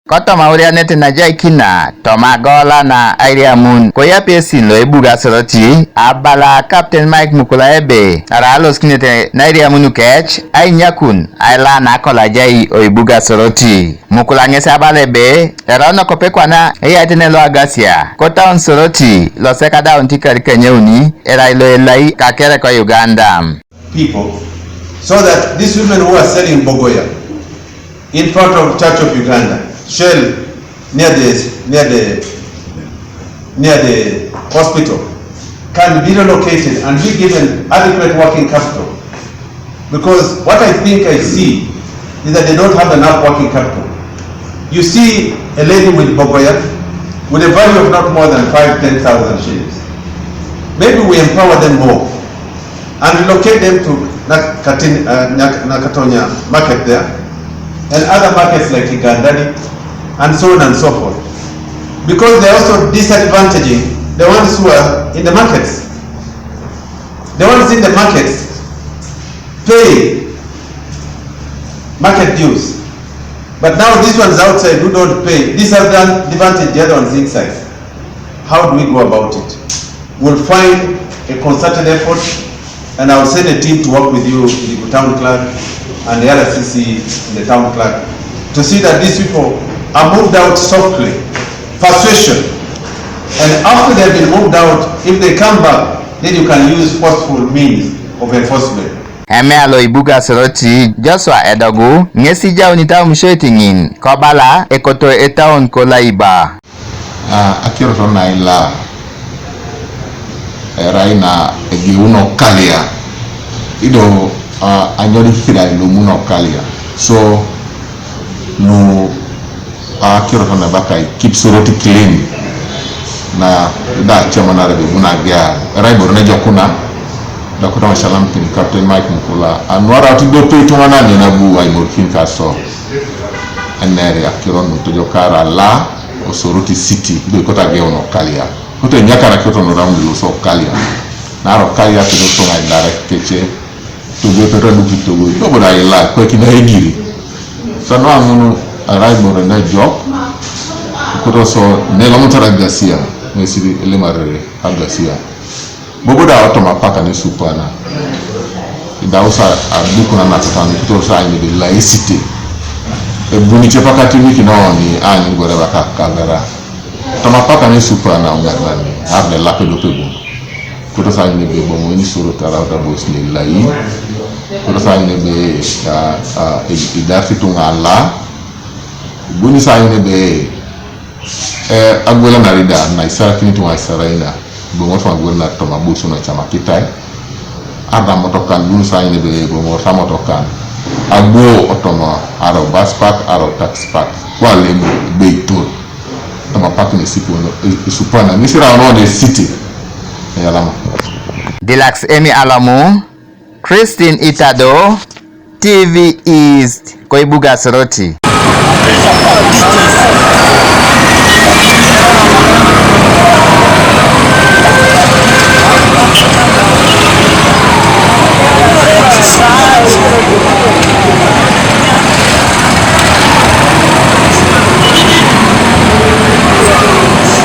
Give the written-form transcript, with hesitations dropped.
Koto mauria nete na jaikina toma gola na airia mun koya pesin lo Eibuga Soroti abala Captain Mike Mukula ebe aralos kinete na airia munu kech ai nyakun aila na kola jai o Eibuga Soroti Mukula ngese abala ebe erono kopekwa na eya tene lo agasia kota on Soroti lo sekada on tikari kenyeuni era ilo elai kakere kwa Uganda people so that these women who are selling bogoya in front of Church of Uganda Shell near the hospital can be relocated and be given adequate working capital, because what I think I see is that they don't have enough working capital. You see a lady with bogoya with a value of not more than 5,000-10,000 shillings. Maybe we empower them more and relocate them to Nakatonya market there and other markets like Igandani and so on and so forth, because they're also disadvantaging the ones who are in the markets. The ones in the markets pay market dues, but now these ones outside who don't pay disadvantage the other ones inside. How do we go about it? We'll find a concerted effort, and I'll send a team to work with you, the town clerk and the RCC and the town clerk, to see that these people are moved out softly, persuasion, and after they've been moved out, if they come back, then you can use forceful means of enforcement. Alo Eibuga Soroti Joshua Edogu ngesi jau nita mshoitingin kobala Ekoto etaon kola iba akiro tona ila raina egiuno kalia ido anyori hira ilo muno kalia so no akiro tona bakai keep Soroti clean na da chama na rebe muna gya raibo na jokuna da kuta mashalam pin Captain Mike Mukula anwara tido pe to na na bu ai morkin kaso anere akiro no to jokara la o Soroti city do kota gya ono kalia koto nyakara kyoto no round lo so kalia na ro kalia to so ngai direct keche to go to redu to go do boda ila ko kina egiri so no amuno raibo na job koto so ne la mutara gasia mesiri elemare agasia bogoda automa paka ni supana idausa adukuna na tatani kuto sa ni de laicity e buniche pakati wiki no ni ani gore baka kagara toma paka ni supana ungarani able lape do pego kuto sa ni be bomo ni Soroti ala da bosni lai kuto sa ni be idarti tungala buni sa ni be agwela na rida na isara kini tunga isara ina bongo fa agwela to mabusu na chama kitai ada motokan dun sa ine be bongo sa motokan agbo otono aro bus park aro taxi park kwa lemu be to ma park ni sipo no supana ni sira no the city yalama Deluxe Emi Alamu Christine Itado TV East Eibuga Soroti